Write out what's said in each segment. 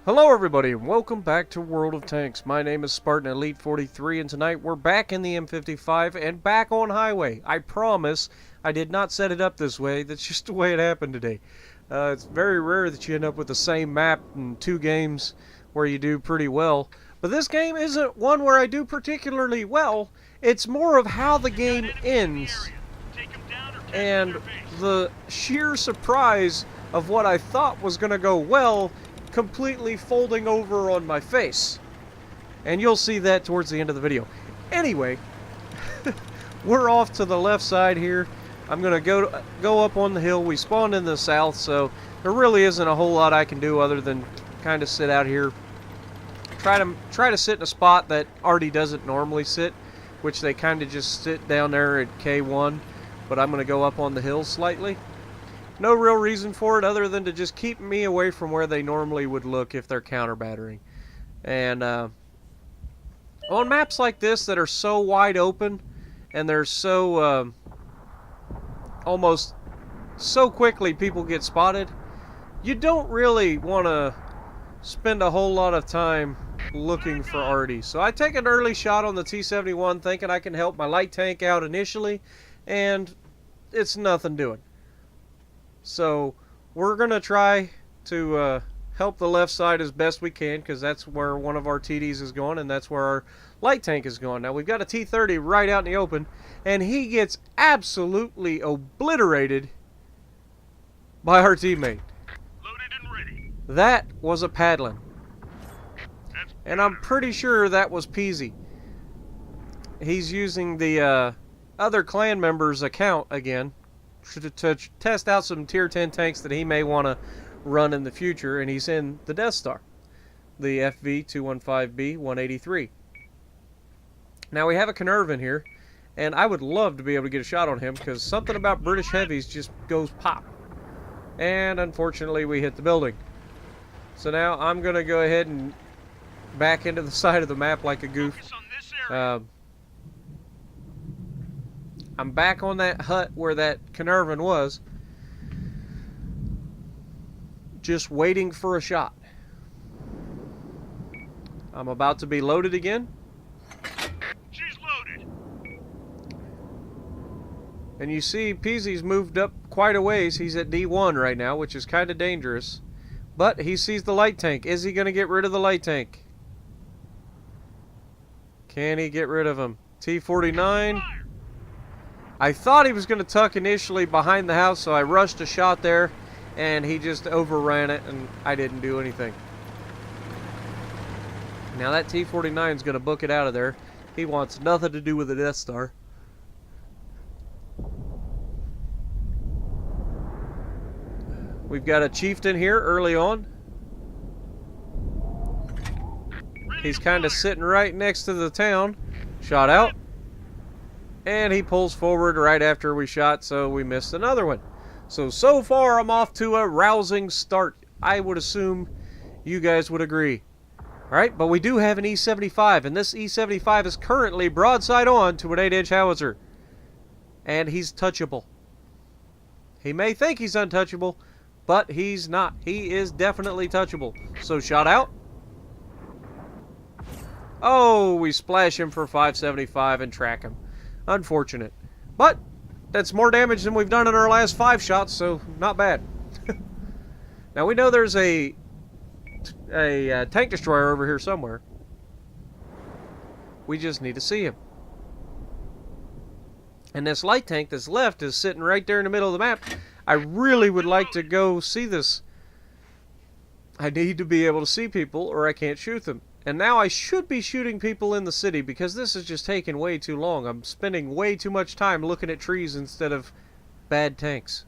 Hello everybody and welcome back to World of Tanks. My name is Spartan Elite 43 and tonight we're back in the M55 and back on highway. I promise I did not set it up this way. That's just the way it happened today. It's very rare that you end up with the same map in two games where you do pretty well. But this game isn't one where I do particularly well. It's more of how the game ends. And the sheer surprise of what I thought was going to go well completely folding over on my face. And you'll see that towards the end of the video. Anyway, we're off to the left side here. I'm going to go up on the hill. We spawned in the south, so there really isn't a whole lot I can do other than kind of sit out here. Try to sit in a spot that ARTY doesn't normally sit, which they kind of just sit down there at K1, but I'm going to go up on the hill slightly. No real reason for it other than to just keep me away from where they normally would look if they're counter-battering. And on maps like this that are so wide open and they're so almost so quickly people get spotted, you don't really want to spend a whole lot of time looking for ARTY. So I take an early shot on the T-71 thinking I can help my light tank out initially, and it's nothing doing. So we're going to try to help the left side as best we can, because that's where one of our TDs is going and that's where our light tank is going. Now we've got a T-30 right out in the open and he gets absolutely obliterated by our teammate. Loaded and ready. That was a paddling. And I'm pretty sure that was Peasy. He's using the other clan member's account again to test out some tier 10 tanks that he may want to run in the future, and he's in the Death Star, the FV215B 183. Now we have a Canervan here, and I would love to be able to get a shot on him because something about British heavies just goes pop. And unfortunately we hit the building. So now I'm going to go ahead and back into the side of the map like a goof. I'm back on that hut where that Canervan was, just waiting for a shot. I'm about to be loaded again. She's loaded. And you see Peasy's moved up quite a ways. He's at D1 right now, which is kind of dangerous. But he sees the light tank. Is he going to get rid of the light tank? Can he get rid of him? T-49. I thought he was going to tuck initially behind the house, so I rushed a shot there, and he just overran it, and I didn't do anything. Now that T-49 is going to book it out of there. He wants nothing to do with the Death Star. We've got a chieftain here early on. He's kind of sitting right next to the town. Shot out. And he pulls forward right after we shot, so we missed another one. So far I'm off to a rousing start. I would assume you guys would agree. Alright, but we do have an E75, and this E75 is currently broadside on to an 8-inch howitzer. And he's touchable. He may think he's untouchable, but he's not. He is definitely touchable. So shot out. Oh, we splash him for 575 and track him. Unfortunate. But that's more damage than we've done in our last 5 shots, so not bad. Now we know there's a tank destroyer over here somewhere. We just need to see him. And this light tank that's left is sitting right there in the middle of the map. I really would like to go see this. I need to be able to see people or I can't shoot them. And now I should be shooting people in the city because this is just taking way too long. I'm spending way too much time looking at trees instead of bad tanks.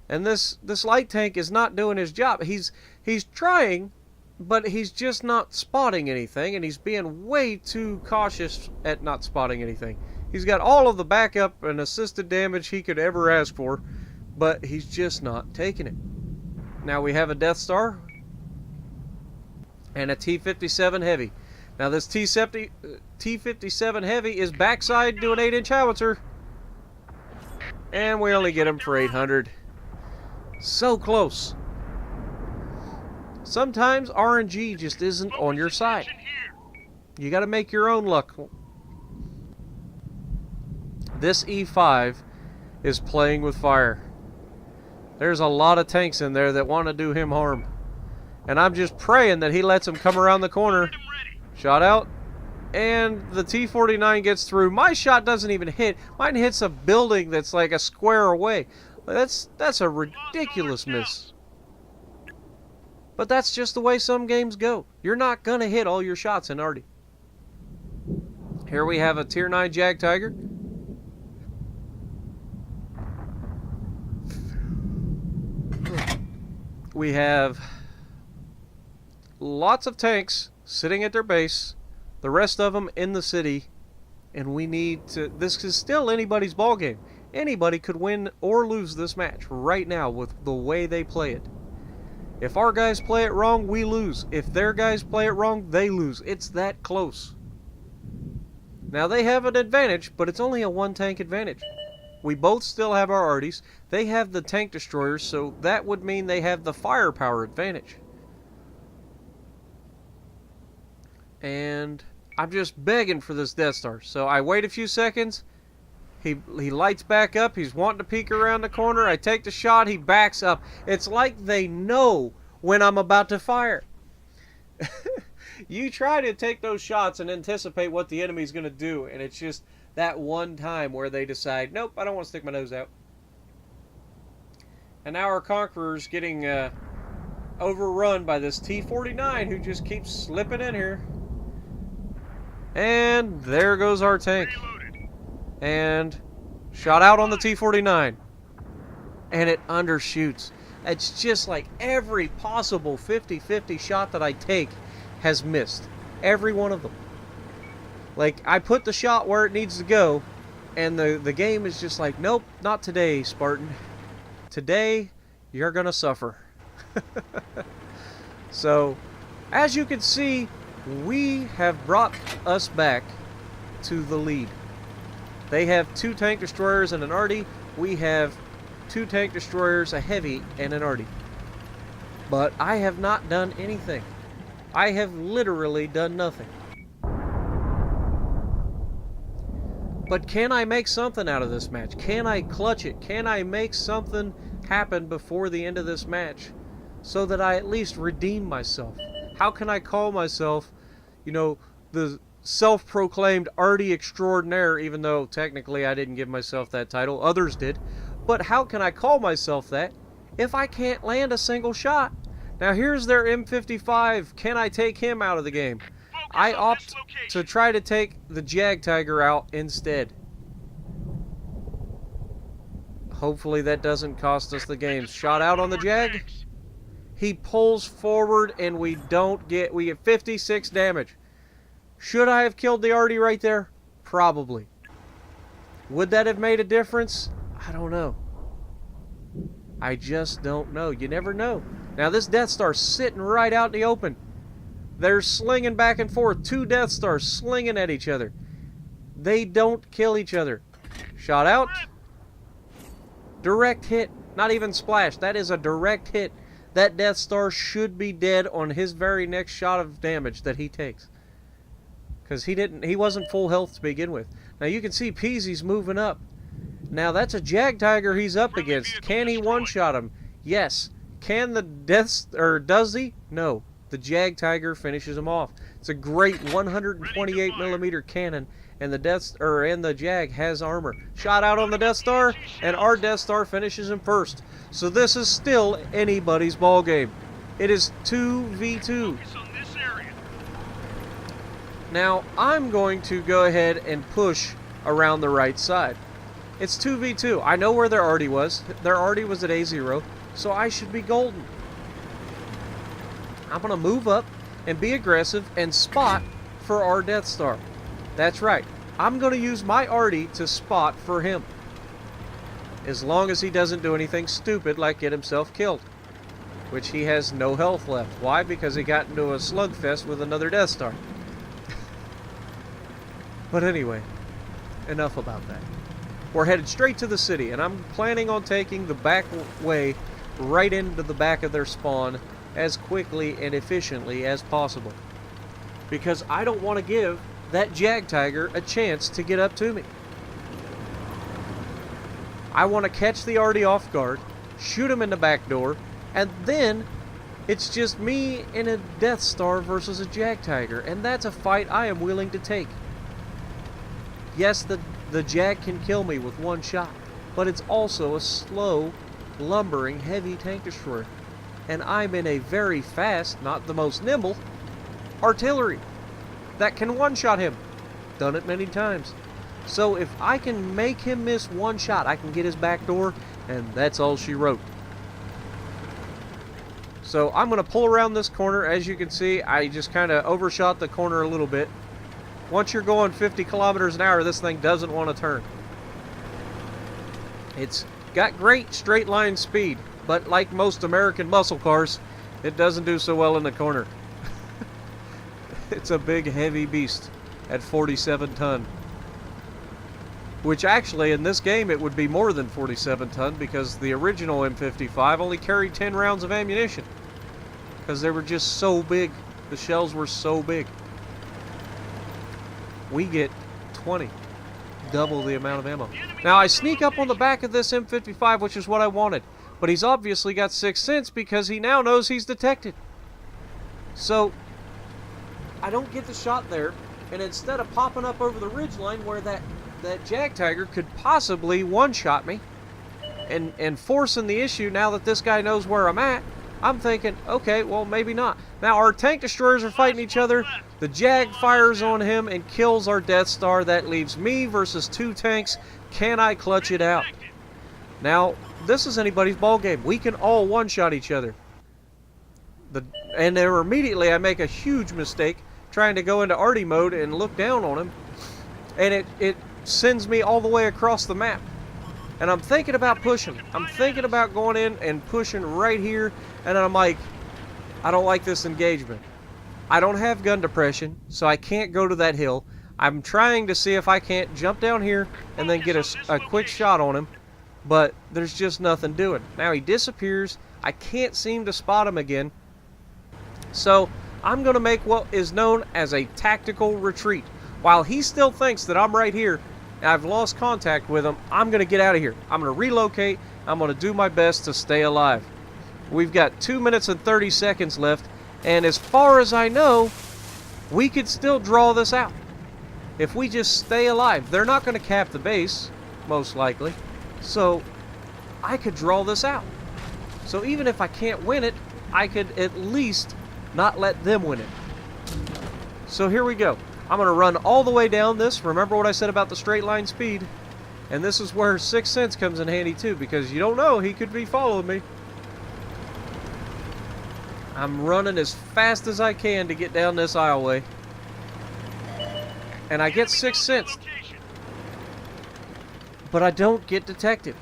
And this light tank is not doing his job. He's trying, but he's just not spotting anything, and he's being way too cautious at not spotting anything. He's got all of the backup and assisted damage he could ever ask for, but he's just not taking it. Now we have a Death Star and a T-57 Heavy. Now this T-57 Heavy is backside to an 8-inch howitzer. And we only get him for 800. So close. Sometimes RNG just isn't on your side. You got to make your own luck. This E5 is playing with fire. There's a lot of tanks in there that want to do him harm. And I'm just praying that he lets them come around the corner. Shot out. And the T-49 gets through. My shot doesn't even hit. Mine hits a building that's like a square away. That's a ridiculous miss. But that's just the way some games go. You're not going to hit all your shots in ARTY. Here we have a Tier 9 Jag Tiger. We have lots of tanks sitting at their base, the rest of them in the city, and we need to... This is still anybody's ball game. Anybody could win or lose this match right now with the way they play it. If our guys play it wrong, we lose. If their guys play it wrong, they lose. It's that close. Now they have an advantage, but it's only a one-tank advantage. We both still have our ARTYs. They have the tank destroyers, so that would mean they have the firepower advantage. And I'm just begging for this Death Star. So I wait a few seconds. He lights back up. He's wanting to peek around the corner. I take the shot. He backs up. It's like they know when I'm about to fire. You try to take those shots and anticipate what the enemy's going to do, and it's just that one time where they decide, nope, I don't want to stick my nose out. And now our Conqueror's getting overrun by this T-49 who just keeps slipping in here. And there goes our tank. And shot out on the T-49. And it undershoots. It's just like every possible 50-50 shot that I take has missed. Every one of them. Like, I put the shot where it needs to go, and the game is just like, nope, not today, Spartan. Today, you're gonna suffer. So, as you can see, we have brought us back to the lead. They have 2 tank destroyers and an ARTY. We have 2 tank destroyers, a heavy, and an ARTY. But I have not done anything. I have literally done nothing. But can I make something out of this match? Can I clutch it? Can I make something happen before the end of this match so that I at least redeem myself? How can I call myself, you know, the self-proclaimed ARTY extraordinaire, even though technically I didn't give myself that title, others did. But how can I call myself that if I can't land a single shot? Now here's their M55. Can I take him out of the game? I opt to try to take the Jag Tiger out instead. Hopefully that doesn't cost us the game. Shot out on the Jag. He pulls forward and we get 56 damage. Should I have killed the ARTY right there? Probably. Would that have made a difference? I don't know. I just don't know. You never know. Now this Death Star's sitting right out in the open. They're slinging back and forth. 2 Death Stars slinging at each other. They don't kill each other. Shot out. Direct hit. Not even splash. That is a direct hit. That Death Star should be dead on his very next shot of damage that he takes. Because he wasn't full health to begin with. Now you can see Peasy's moving up. Now that's a Jag Tiger he's up against. Can he one-shot him? Yes. Can the does he? No. The Jag Tiger finishes him off. It's a great 128mm cannon, and the Jag has armor. Shot out on the Death Star, and our Death Star finishes him first. So this is still anybody's ball game. It is 2v2. Now I'm going to go ahead and push around the right side. It's 2v2. I know where their ARTY was. Their ARTY was at A0, so I should be golden. I'm going to move up and be aggressive and spot for our Death Star. That's right. I'm going to use my ARTY to spot for him. As long as he doesn't do anything stupid like get himself killed. Which he has no health left. Why? Because he got into a slugfest with another Death Star. But anyway, enough about that. We're headed straight to the city, and I'm planning on taking the back way right into the back of their spawn as quickly and efficiently as possible. Because I don't want to give that Jag Tiger a chance to get up to me. I want to catch the ARTY off guard, shoot him in the back door, and then it's just me and a Death Star versus a Jag Tiger, and that's a fight I am willing to take. Yes, the Jag can kill me with one shot, but it's also a slow, lumbering, heavy tank destroyer. And I'm in a very fast, not the most nimble, artillery that can one-shot him. Done it many times. So if I can make him miss one shot, I can get his back door, and that's all she wrote. So I'm going to pull around this corner. As you can see, I just kind of overshot the corner a little bit. Once you're going 50 kilometers an hour, this thing doesn't want to turn. It's got great straight line speed, but like most American muscle cars, it doesn't do so well in the corner. It's a big, heavy beast at 47 ton. Which actually, in this game, it would be more than 47 ton because the original M55 only carried 10 rounds of ammunition. Because they were just so big. The shells were so big. We get 20. Double the amount of ammo. Now, I sneak up on the back of this M55, which is what I wanted. But he's obviously got 6th sense because he now knows he's detected. So, I don't get the shot there. And instead of popping up over the ridgeline where that Jag Tiger could possibly one-shot me and forcing the issue now that this guy knows where I'm at, I'm thinking, okay, well, maybe not. Now, our tank destroyers are fighting each other. The Jag fires on him and kills our Death Star. That leaves me versus 2 tanks. Can I clutch it out? Now, this is anybody's ball game. We can all one-shot each other. And then immediately I make a huge mistake trying to go into ARTY mode and look down on him. And it sends me all the way across the map. And I'm thinking about pushing. I'm thinking about going in and pushing right here. And I'm like, I don't like this engagement. I don't have gun depression, so I can't go to that hill. I'm trying to see if I can't jump down here and then get a quick shot on him. But there's just nothing doing. Now he disappears. I can't seem to spot him again. So I'm going to make what is known as a tactical retreat. While he still thinks that I'm right here, and I've lost contact with him, I'm going to get out of here. I'm going to relocate. I'm going to do my best to stay alive. We've got 2 minutes and 30 seconds left, and as far as I know, we could still draw this out. If we just stay alive. They're not going to cap the base, most likely, so I could draw this out. So even if I can't win it, I could at least not let them win it. So here we go. I'm going to run all the way down this. Remember what I said about the straight line speed. And this is where 6th sense comes in handy too, because you don't know, he could be following me. I'm running as fast as I can to get down this aisleway. And I get 6th sense. But I don't get detected.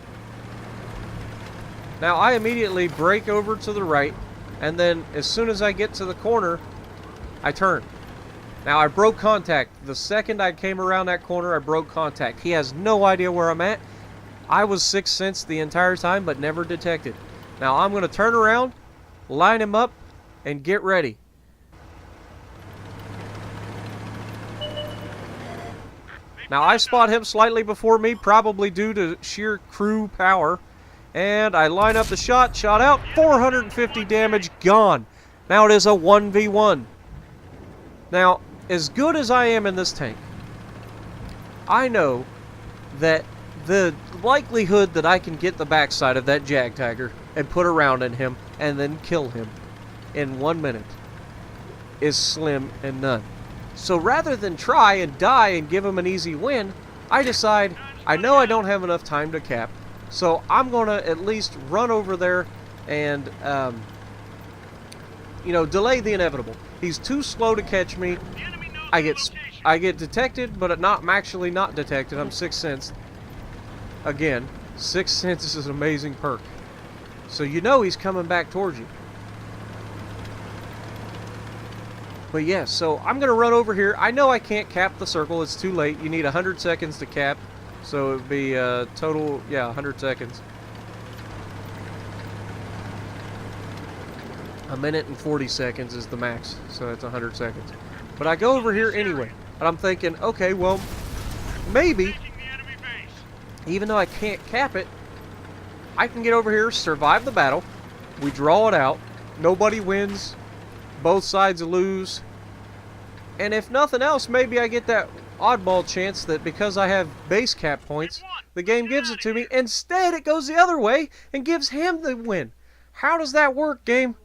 Now I immediately brake over to the right, and then as soon as I get to the corner, I turn. Now, I broke contact. The second I came around that corner, I broke contact. He has no idea where I'm at. I was 6th sense the entire time, but never detected. Now, I'm going to turn around, line him up, and get ready. Now, I spot him slightly before me, probably due to sheer crew power. And I line up the shot out, 450 damage, gone. Now it is a 1v1. Now, as good as I am in this tank, I know that the likelihood that I can get the backside of that Jag Tiger and put a round in him and then kill him in 1 minute is slim and none. So rather than try and die and give him an easy win, I decide I know I don't have enough time to cap, so I'm going to at least run over there and, delay the inevitable. He's too slow to catch me. I get detected, but I'm actually not detected. I'm 6th sense. Again, 6th sense is an amazing perk. So you know he's coming back towards you. But yes, so I'm going to run over here. I know I can't cap the circle. It's too late. You need 100 seconds to cap. So it would be total, 100 seconds. A minute and 40 seconds is the max, so that's 100 seconds. But I go over here anyway, and I'm thinking, okay, well, maybe, Taking the enemy base. even though I can't cap it, I can get over here, survive the battle, we draw it out, nobody wins, both sides lose, and if nothing else, maybe I get that oddball chance that because I have base cap points, the game gives it to me. Instead, it goes the other way and gives him the win. How does that work, game?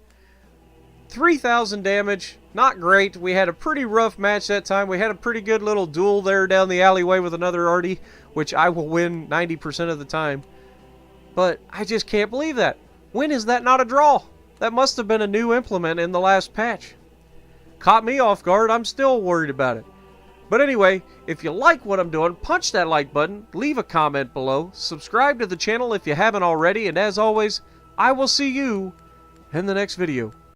3,000 damage, not great. We had a pretty rough match that time. We had a pretty good little duel there down the alleyway with another ARTY, which I will win 90% of the time. But I just can't believe that. When is that not a draw? That must have been a new implement in the last patch. Caught me off guard. I'm still worried about it. But anyway, if you like what I'm doing, punch that like button, leave a comment below, subscribe to the channel if you haven't already, and as always, I will see you in the next video.